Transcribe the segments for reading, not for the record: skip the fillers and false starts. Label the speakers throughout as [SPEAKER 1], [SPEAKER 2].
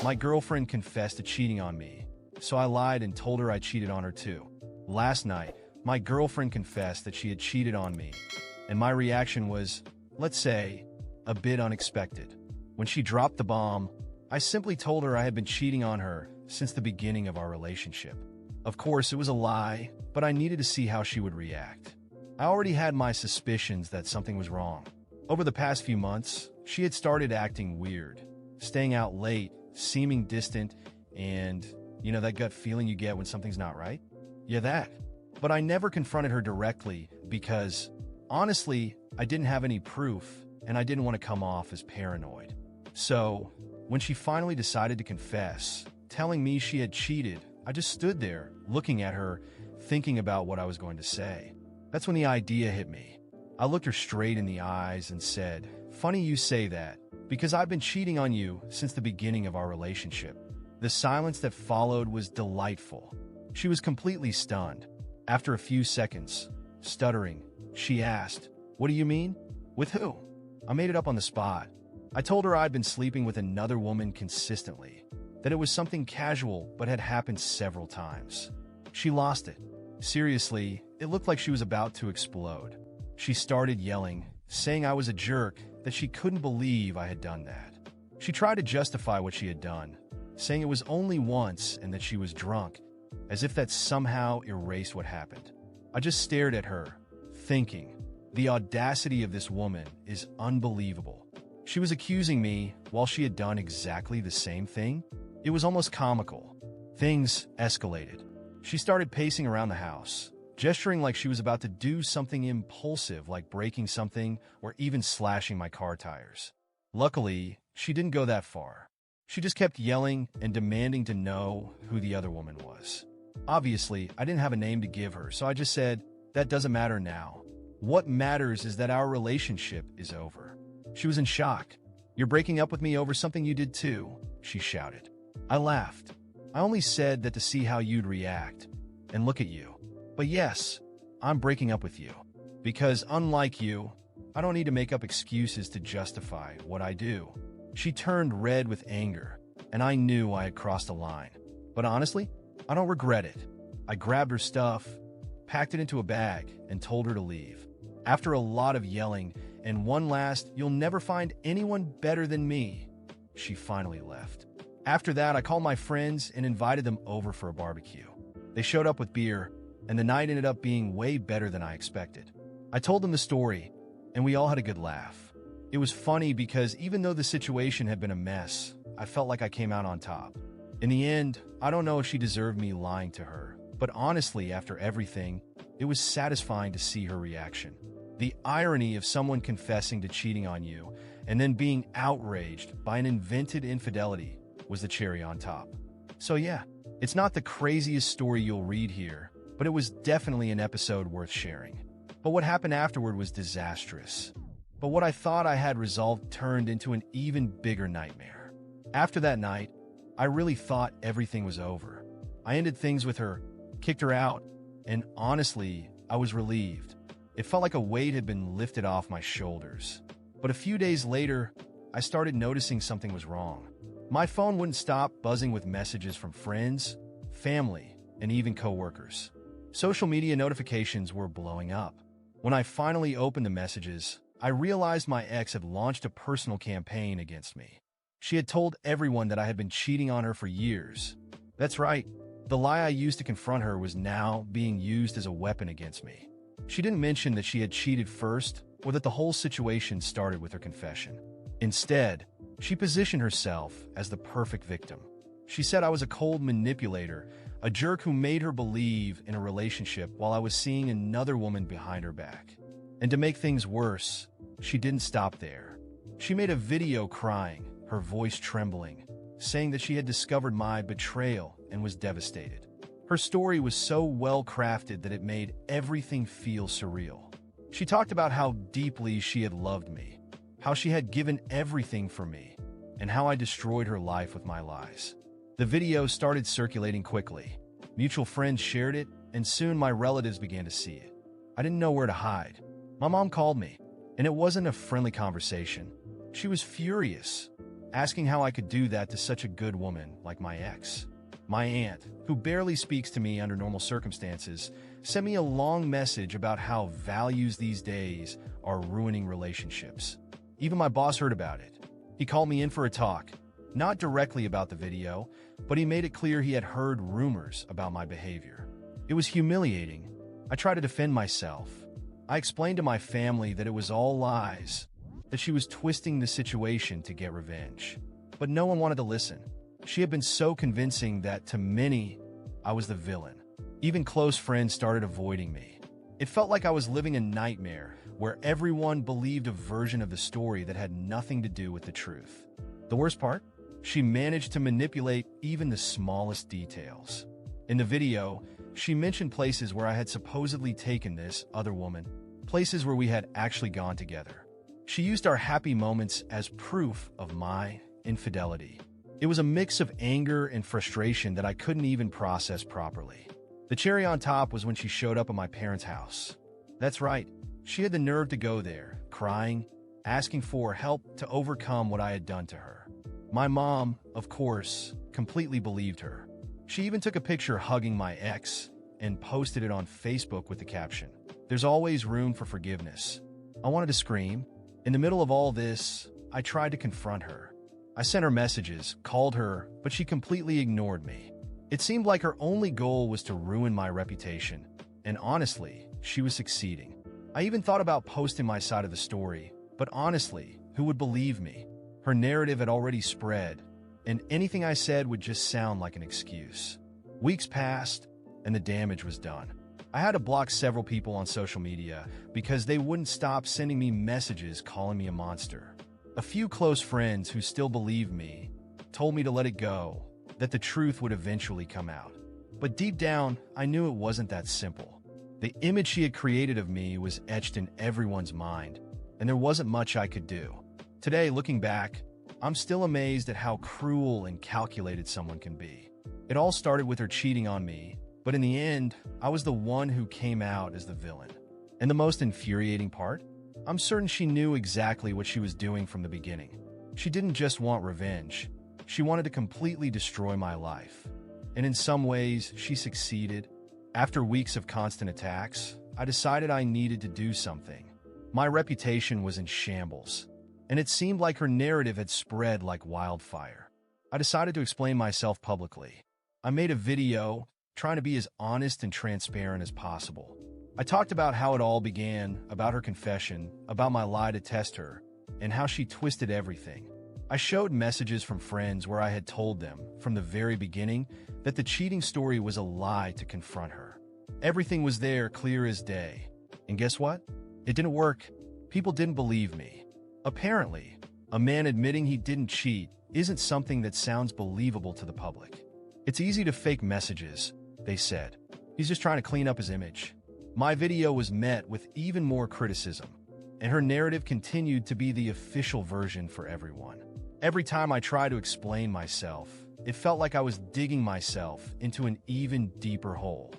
[SPEAKER 1] My girlfriend confessed to cheating on me, so I lied and told her I cheated on her too. Last night, my girlfriend confessed that she had cheated on me, and my reaction was, let's say, a bit unexpected. When she dropped the bomb, I simply told her I had been cheating on her since the beginning of our relationship. Of course, it was a lie, but I needed to see how she would react. I already had my suspicions that something was wrong. Over the past few months, she had started acting weird, staying out late, seeming distant, and, that gut feeling you get when something's not right? Yeah, that. But I never confronted her directly because, honestly, I didn't have any proof, and I didn't want to come off as paranoid. So, when she finally decided to confess, telling me she had cheated, I just stood there, looking at her, thinking about what I was going to say. That's when the idea hit me. I looked her straight in the eyes and said, "Funny you say that, because I've been cheating on you since the beginning of our relationship." The silence that followed was delightful. She was completely stunned. After a few seconds, stuttering, she asked, "What do you mean? With who?" I made it up on the spot. I told her I'd been sleeping with another woman consistently, that it was something casual but had happened several times. She lost it. Seriously, it looked like she was about to explode. She started yelling, saying I was a jerk, that she couldn't believe I had done that. She tried to justify what she had done, saying it was only once and that she was drunk, as if that somehow erased what happened. I just stared at her, thinking, the audacity of this woman is unbelievable. She was accusing me while she had done exactly the same thing. It was almost comical. Things escalated. She started pacing around the house, gesturing like she was about to do something impulsive like breaking something or even slashing my car tires. Luckily, she didn't go that far. She just kept yelling and demanding to know who the other woman was. Obviously, I didn't have a name to give her, so I just said, "That doesn't matter now. What matters is that our relationship is over." She was in shock. "You're breaking up with me over something you did too," she shouted. I laughed. "I only said that to see how you'd react. And look at you. But yes, I'm breaking up with you. Because unlike you, I don't need to make up excuses to justify what I do." She turned red with anger, and I knew I had crossed a line. But honestly, I don't regret it. I grabbed her stuff, packed it into a bag, and told her to leave. After a lot of yelling and one last "you'll never find anyone better than me," she finally left. After that, I called my friends and invited them over for a barbecue. They showed up with beer, and the night ended up being way better than I expected. I told them the story, and we all had a good laugh. It was funny because even though the situation had been a mess, I felt like I came out on top. In the end, I don't know if she deserved me lying to her, but honestly, after everything, it was satisfying to see her reaction. The irony of someone confessing to cheating on you and then being outraged by an invented infidelity was the cherry on top. So yeah, it's not the craziest story you'll read here, but it was definitely an episode worth sharing. But what happened afterward was disastrous. But what I thought I had resolved turned into an even bigger nightmare. After that night, I really thought everything was over. I ended things with her, kicked her out, and honestly, I was relieved. It felt like a weight had been lifted off my shoulders. But a few days later, I started noticing something was wrong. My phone wouldn't stop buzzing with messages from friends, family, and even coworkers. Social media notifications were blowing up. When I finally opened the messages, I realized my ex had launched a personal campaign against me. She had told everyone that I had been cheating on her for years. That's right, the lie I used to confront her was now being used as a weapon against me. She didn't mention that she had cheated first or that the whole situation started with her confession. Instead, she positioned herself as the perfect victim. She said I was a cold manipulator, a jerk who made her believe in a relationship while I was seeing another woman behind her back. And to make things worse, she didn't stop there. She made a video crying, her voice trembling, saying that she had discovered my betrayal and was devastated. Her story was so well crafted that it made everything feel surreal. She talked about how deeply she had loved me, how she had given everything for me, and how I destroyed her life with my lies. The video started circulating quickly. Mutual friends shared it, and soon my relatives began to see it. I didn't know where to hide. My mom called me, and it wasn't a friendly conversation. She was furious. asking how I could do that to such a good woman like my ex. My aunt, who barely speaks to me under normal circumstances, sent me a long message about how values these days are ruining relationships. Even my boss heard about it. He called me in for a talk, not directly about the video, but he made it clear he had heard rumors about my behavior. It was humiliating. I tried to defend myself. I explained to my family that it was all lies, that she was twisting the situation to get revenge. But no one wanted to listen. She had been so convincing that, to many, I was the villain. Even close friends started avoiding me. It felt like I was living a nightmare where everyone believed a version of the story that had nothing to do with the truth. The worst part? She managed to manipulate even the smallest details. In the video, she mentioned places where I had supposedly taken this other woman, places where we had actually gone together. She used our happy moments as proof of my infidelity. It was a mix of anger and frustration that I couldn't even process properly. The cherry on top was when she showed up at my parents' house. That's right, she had the nerve to go there, crying, asking for help to overcome what I had done to her. My mom, of course, completely believed her. She even took a picture hugging my ex and posted it on Facebook with the caption, "There's always room for forgiveness." I wanted to scream. In the middle of all this, I tried to confront her. I sent her messages, called her, but she completely ignored me. It seemed like her only goal was to ruin my reputation, and honestly, she was succeeding. I even thought about posting my side of the story, but honestly, who would believe me? Her narrative had already spread, and anything I said would just sound like an excuse. Weeks passed, and the damage was done. I had to block several people on social media because they wouldn't stop sending me messages calling me a monster. A few close friends who still believed me told me to let it go, that the truth would eventually come out. But deep down, I knew it wasn't that simple. The image she had created of me was etched in everyone's mind, and there wasn't much I could do. Today, looking back, I'm still amazed at how cruel and calculated someone can be. It all started with her cheating on me, but in the end, I was the one who came out as the villain. And the most infuriating part? I'm certain she knew exactly what she was doing from the beginning. She didn't just want revenge. She wanted to completely destroy my life. And in some ways, she succeeded. After weeks of constant attacks, I decided I needed to do something. My reputation was in shambles, and it seemed like her narrative had spread like wildfire. I decided to explain myself publicly. I made a video trying to be as honest and transparent as possible. I talked about how it all began, about her confession, about my lie to test her, and how she twisted everything. I showed messages from friends where I had told them, from the very beginning, that the cheating story was a lie to confront her. Everything was there, clear as day. And guess what? It didn't work. People didn't believe me. Apparently, a man admitting he didn't cheat isn't something that sounds believable to the public. It's easy to fake messages, they said. He's just trying to clean up his image. My video was met with even more criticism, and her narrative continued to be the official version for everyone. Every time I tried to explain myself, it felt like I was digging myself into an even deeper hole.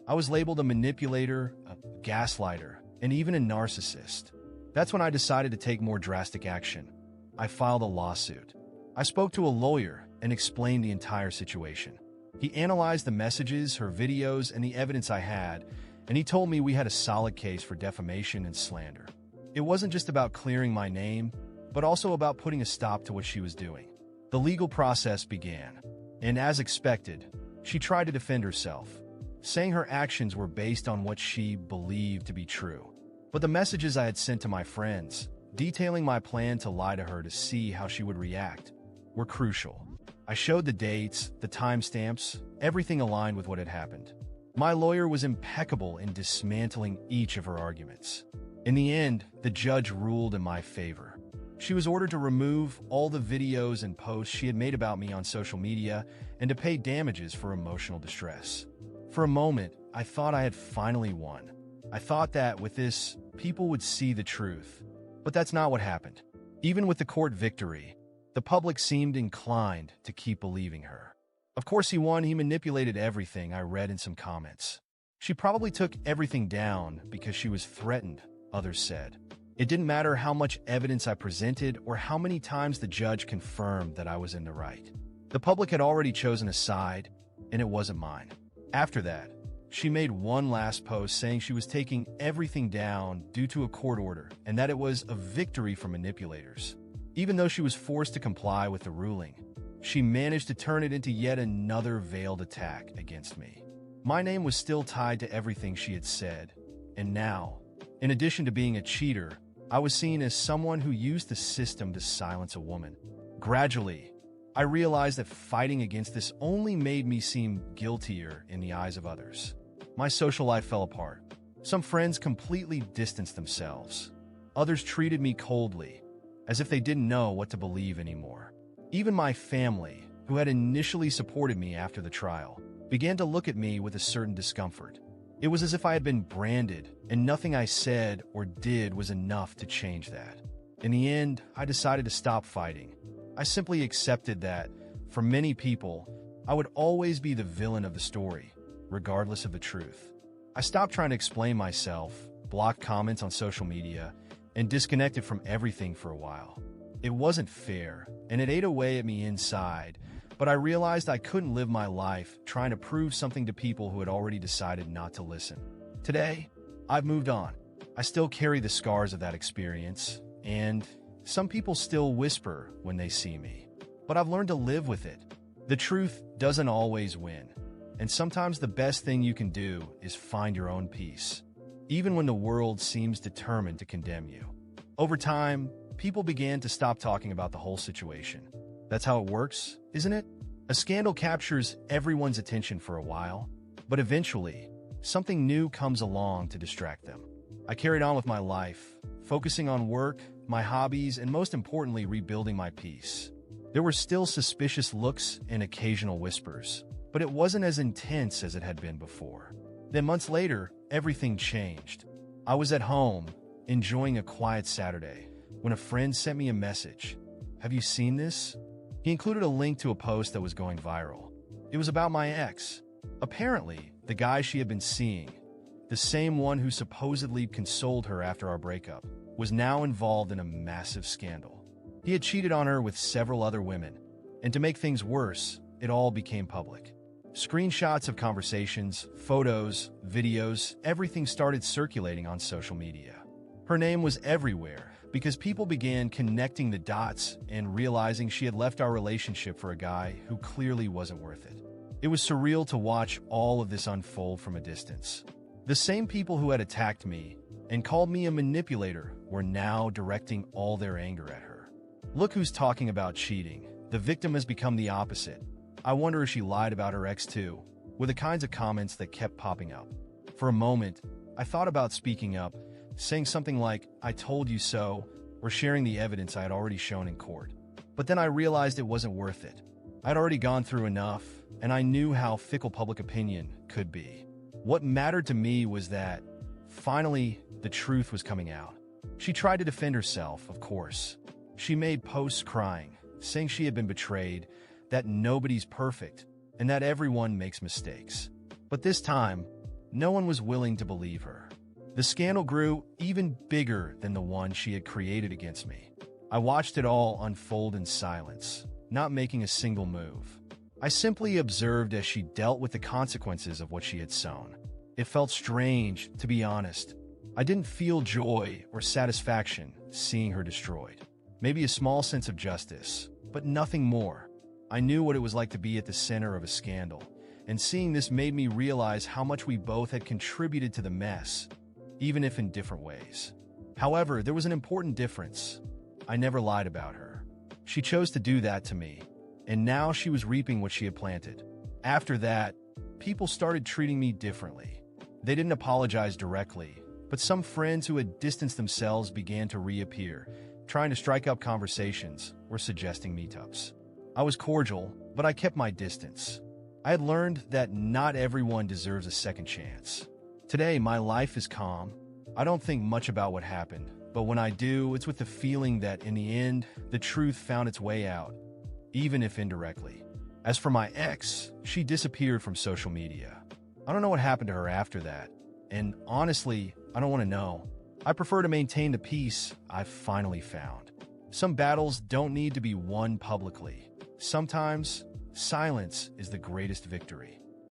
[SPEAKER 1] I was labeled a manipulator, a gaslighter, and even a narcissist. That's when I decided to take more drastic action. I filed a lawsuit. I spoke to a lawyer and explained the entire situation. He analyzed the messages, her videos, and the evidence I had, and he told me we had a solid case for defamation and slander. It wasn't just about clearing my name, but also about putting a stop to what she was doing. The legal process began, and as expected, she tried to defend herself, saying her actions were based on what she believed to be true. But the messages I had sent to my friends, detailing my plan to lie to her to see how she would react, were crucial. I showed the dates, the timestamps, everything aligned with what had happened. My lawyer was impeccable in dismantling each of her arguments. In the end, the judge ruled in my favor. She was ordered to remove all the videos and posts she had made about me on social media and to pay damages for emotional distress. For a moment, I thought I had finally won. I thought that with this, people would see the truth. But that's not what happened. Even with the court victory, the public seemed inclined to keep believing her. Of course he won. He manipulated everything, I read in some comments. She probably took everything down because she was threatened, others said. It didn't matter how much evidence I presented or how many times the judge confirmed that I was in the right. The public had already chosen a side, and it wasn't mine. After that, she made one last post saying she was taking everything down due to a court order and that it was a victory for manipulators. Even though she was forced to comply with the ruling, she managed to turn it into yet another veiled attack against me. My name was still tied to everything she had said, and now, in addition to being a cheater, I was seen as someone who used the system to silence a woman. Gradually, I realized that fighting against this only made me seem guiltier in the eyes of others. My social life fell apart. Some friends completely distanced themselves. Others treated me coldly, as if they didn't know what to believe anymore. Even my family, who had initially supported me after the trial, began to look at me with a certain discomfort. It was as if I had been branded, and nothing I said or did was enough to change that. In the end, I decided to stop fighting. I simply accepted that, for many people, I would always be the villain of the story, regardless of the truth. I stopped trying to explain myself, blocked comments on social media, and disconnected from everything for a while. It wasn't fair, and it ate away at me inside, but I realized I couldn't live my life trying to prove something to people who had already decided not to listen. Today, I've moved on. I still carry the scars of that experience, and some people still whisper when they see me. But I've learned to live with it. The truth doesn't always win, and sometimes the best thing you can do is find your own peace, even when the world seems determined to condemn you. Over time, people began to stop talking about the whole situation. That's how it works, isn't it? A scandal captures everyone's attention for a while, but eventually, something new comes along to distract them. I carried on with my life, focusing on work, my hobbies, and most importantly, rebuilding my peace. There were still suspicious looks and occasional whispers, but it wasn't as intense as it had been before. Then months later, everything changed. I was at home, enjoying a quiet Saturday, when a friend sent me a message. "Have you seen this?" He included a link to a post that was going viral. It was about my ex. Apparently, the guy she had been seeing, the same one who supposedly consoled her after our breakup, was now involved in a massive scandal. He had cheated on her with several other women, and to make things worse, it all became public. Screenshots of conversations, photos, videos, everything started circulating on social media. Her name was everywhere because people began connecting the dots and realizing she had left our relationship for a guy who clearly wasn't worth it. It was surreal to watch all of this unfold from a distance. The same people who had attacked me and called me a manipulator were now directing all their anger at her. Look who's talking about cheating. The victim has become the opposite. I wonder if she lied about her ex too, were the kinds of comments that kept popping up. For a moment, I thought about speaking up, saying something like, "I told you so," or sharing the evidence I had already shown in court. But then I realized it wasn't worth it. I'd already gone through enough, and I knew how fickle public opinion could be. What mattered to me was that, finally, the truth was coming out. She tried to defend herself, of course. She made posts crying, saying she had been betrayed, that nobody's perfect, and that everyone makes mistakes. But this time, no one was willing to believe her. The scandal grew even bigger than the one she had created against me. I watched it all unfold in silence, not making a single move. I simply observed as she dealt with the consequences of what she had sown. It felt strange, to be honest. I didn't feel joy or satisfaction seeing her destroyed. Maybe a small sense of justice, but nothing more. I knew what it was like to be at the center of a scandal, and seeing this made me realize how much we both had contributed to the mess, even if in different ways. However, there was an important difference. I never lied about her. She chose to do that to me, and now she was reaping what she had planted. After that, people started treating me differently. They didn't apologize directly, but some friends who had distanced themselves began to reappear, trying to strike up conversations or suggesting meetups. I was cordial, but I kept my distance. I had learned that not everyone deserves a second chance. Today, my life is calm. I don't think much about what happened, but when I do, it's with the feeling that in the end, the truth found its way out, even if indirectly. As for my ex, she disappeared from social media. I don't know what happened to her after that, and honestly, I don't want to know. I prefer to maintain the peace I've finally found. Some battles don't need to be won publicly. Sometimes, silence is the greatest victory.